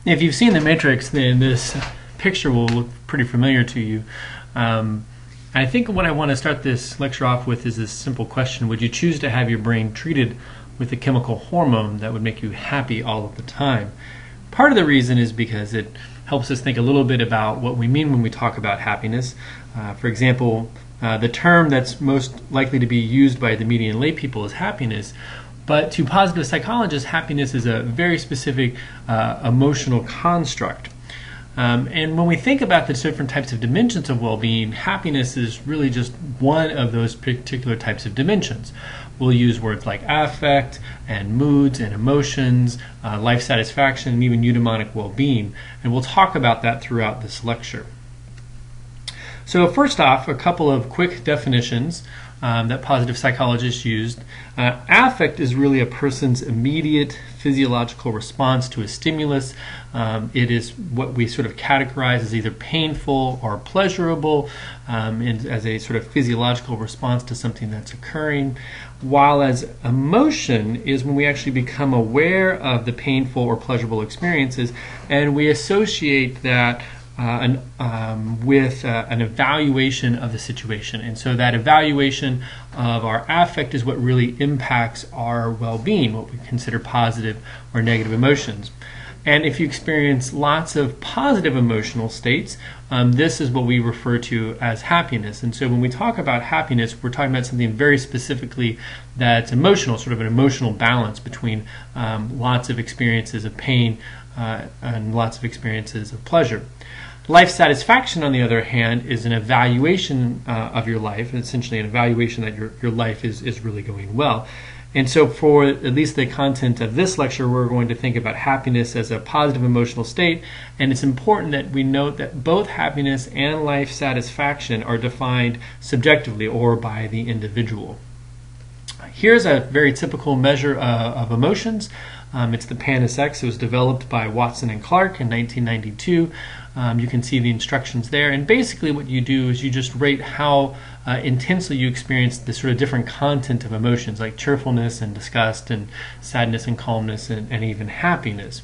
If you've seen The Matrix, then this picture will look pretty familiar to you. I think what I want to start this lecture off with is this simple question: would you choose to have your brain treated with a chemical hormone that would make you happy all of the time? Part of the reason is because it helps us think a little bit about what we mean when we talk about happiness. For example, the term that's most likely to be used by the median lay people is happiness. But to positive psychologists, happiness is a very specific emotional construct. And when we think about the different types of dimensions of well-being, happiness is really just one of those particular types of dimensions. We'll use words like affect and moods and emotions, life satisfaction, and even eudaimonic well-being. And we'll talk about that throughout this lecture. So first off, a couple of quick definitions that positive psychologists used. Affect is really a person's immediate physiological response to a stimulus. It is what we sort of categorize as either painful or pleasurable, and as a sort of physiological response to something that's occurring. While as emotion is when we actually become aware of the painful or pleasurable experiences, and we associate that with an evaluation of the situation. And so that evaluation of our affect is what really impacts our well-being, what we consider positive or negative emotions. And if you experience lots of positive emotional states, this is what we refer to as happiness. And so when we talk about happiness, we're talking about something very specifically that's emotional, sort of an emotional balance between lots of experiences of pain and lots of experiences of pleasure. Life satisfaction, on the other hand, is an evaluation of your life, and essentially an evaluation that your life is really going well. And so for at least the content of this lecture, we're going to think about happiness as a positive emotional state, and it's important that we note that both happiness and life satisfaction are defined subjectively or by the individual. Here's a very typical measure of emotions. It's the PANAS-X. It was developed by Watson and Clark in 1992. You can see the instructions there. And basically what you do is you just rate how intensely you experience the sort of different content of emotions, like cheerfulness and disgust and sadness and calmness and even happiness.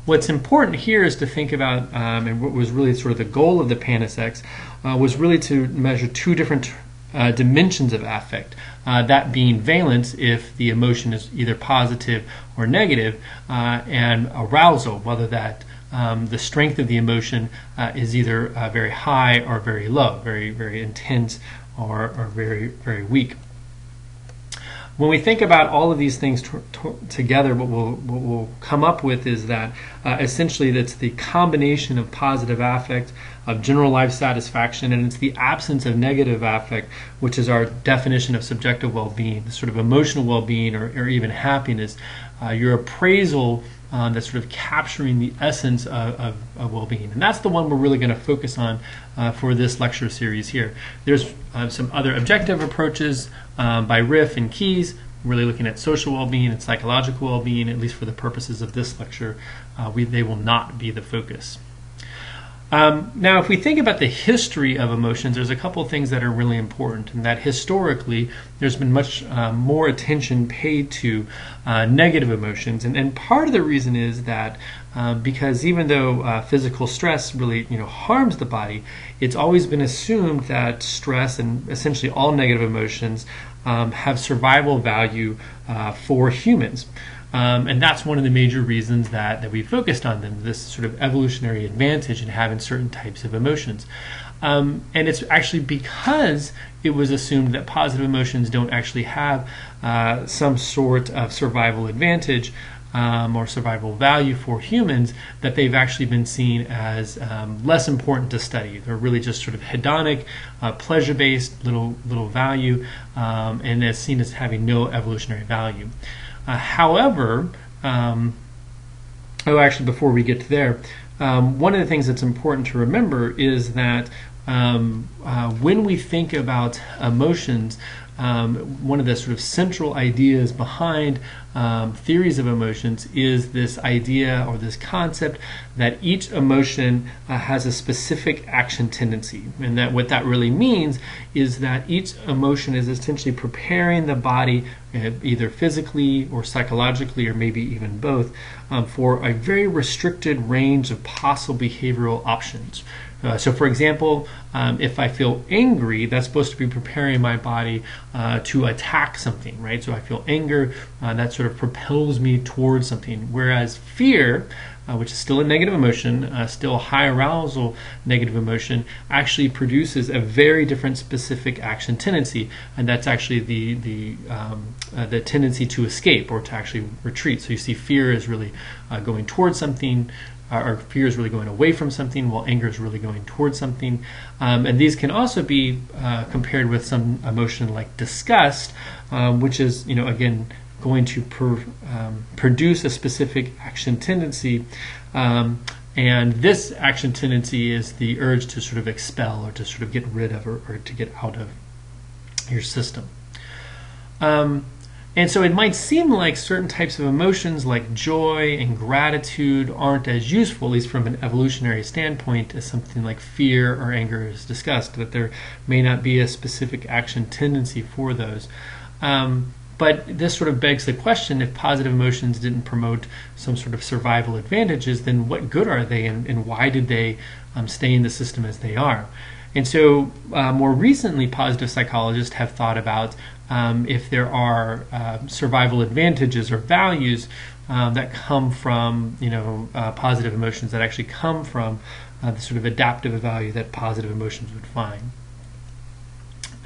What's important here is to think about, and what was really sort of the goal of the PANAS-X, was really to measure two different dimensions of affect, that being valence if the emotion is either positive or negative, and arousal, whether that the strength of the emotion is either very high or very low, very, very intense or very, very weak. When we think about all of these things together, what we'll come up with is that essentially that's the combination of positive affect, of general life satisfaction, and it's the absence of negative affect, which is our definition of subjective well-being, the sort of emotional well-being or even happiness, your appraisal that's sort of capturing the essence of well-being. And that's the one we're really going to focus on for this lecture series here. There's some other objective approaches by Riff and Keyes, really looking at social well-being and psychological well-being, at least for the purposes of this lecture. They will not be the focus. Now, if we think about the history of emotions, there's a couple of things that are really important, and that historically there's been much more attention paid to negative emotions, and part of the reason is that because even though physical stress really harms the body, it's always been assumed that stress and essentially all negative emotions have survival value for humans. And that's one of the major reasons that we focused on them, this sort of evolutionary advantage in having certain types of emotions. And it's actually because it was assumed that positive emotions don't actually have some sort of survival advantage or survival value for humans, that they've actually been seen as less important to study. They're really just sort of hedonic, pleasure-based, little value, and as seen as having no evolutionary value. However, actually before we get to there, one of the things that's important to remember is that when we think about emotions, one of the sort of central ideas behind theories of emotions is this idea or this concept that each emotion has a specific action tendency, and that what that really means is that each emotion is essentially preparing the body, either physically or psychologically or maybe even both, for a very restricted range of possible behavioral options. So for example, if I feel angry, that's supposed to be preparing my body to attack something, right? So I feel anger, that sort of propels me towards something. Whereas fear, which is still a negative emotion, still a high arousal negative emotion, actually produces a very different specific action tendency, and that's actually the tendency to escape or to actually retreat. So you see fear is really going towards something, or fear is really going away from something, while anger is really going towards something. And these can also be compared with some emotion like disgust, which is, again, going to produce a specific action tendency. And this action tendency is the urge to sort of expel or to sort of get rid of or to get out of your system. And so it might seem like certain types of emotions like joy and gratitude aren't as useful, at least from an evolutionary standpoint, as something like fear or anger is discussed, that there may not be a specific action tendency for those. But this sort of begs the question, if positive emotions didn't promote some sort of survival advantages, then what good are they, and why did they stay in the system as they are? And so more recently, positive psychologists have thought about if there are survival advantages or values that come from positive emotions, that actually come from the sort of adaptive value that positive emotions would find.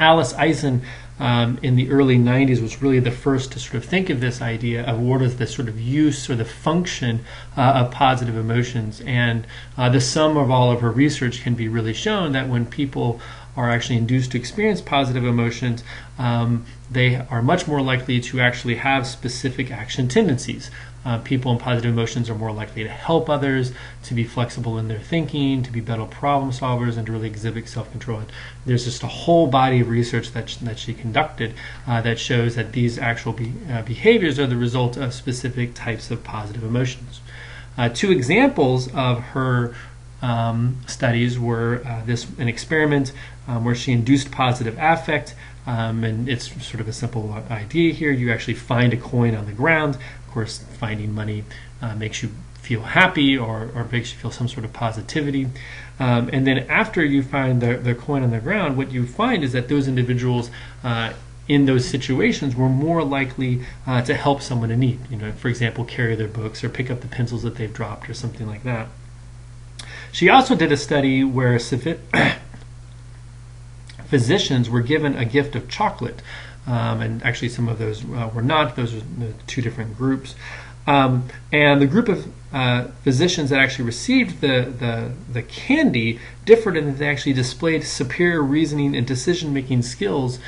Alice Eisen in the early 90s was really the first to sort of think of this idea of what is the sort of use or the function of positive emotions. And the sum of all of her research can be really shown that when people are actually induced to experience positive emotions, they are much more likely to actually have specific action tendencies. People in positive emotions are more likely to help others, to be flexible in their thinking, to be better problem solvers, and to really exhibit self-control. And there's just a whole body of research that she conducted that shows that these actual behaviors are the result of specific types of positive emotions. Two examples of her studies were an experiment where she induced positive affect, and it's sort of a simple idea here. You actually find a coin on the ground. Of course, finding money makes you feel happy or makes you feel some sort of positivity. And then after you find the coin on the ground, what you find is that those individuals in those situations were more likely to help someone in need. For example, carry their books or pick up the pencils that they've dropped or something like that. She also did a study where physicians were given a gift of chocolate, and actually some of those were not. Those are the two different groups. And the group of physicians that actually received the candy differed in that they actually displayed superior reasoning and decision-making skills,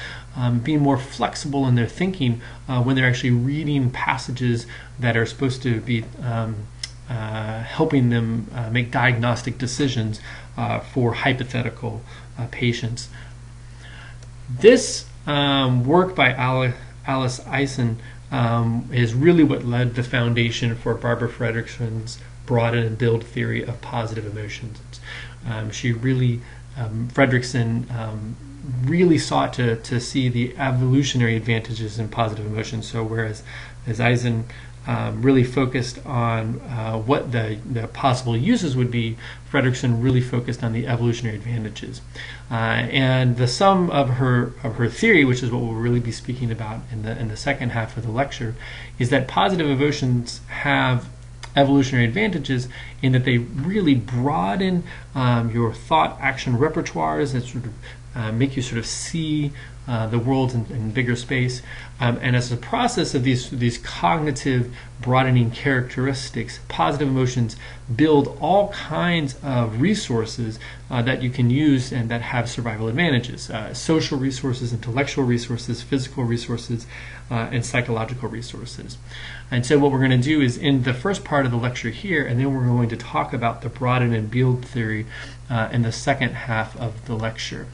being more flexible in their thinking when they're actually reading passages that are supposed to be helping them make diagnostic decisions for hypothetical patients. This work by Alice Eisen is really what led the foundation for Barbara Fredrickson's broaden and build theory of positive emotions. She really, Fredrickson really sought to see the evolutionary advantages in positive emotions. So whereas Eisen really focused on what the possible uses would be, Fredrickson really focused on the evolutionary advantages. And the sum of her theory, which is what we'll really be speaking about in the second half of the lecture, is that positive emotions have evolutionary advantages in that they really broaden your thought action repertoires. That sort of make you sort of see the world in bigger space. And as a process of these cognitive broadening characteristics, positive emotions build all kinds of resources that you can use and that have survival advantages. Social resources, intellectual resources, physical resources, and psychological resources. And so what we're going to do is in the first part of the lecture here, and then we're going to talk about the broaden and build theory in the second half of the lecture.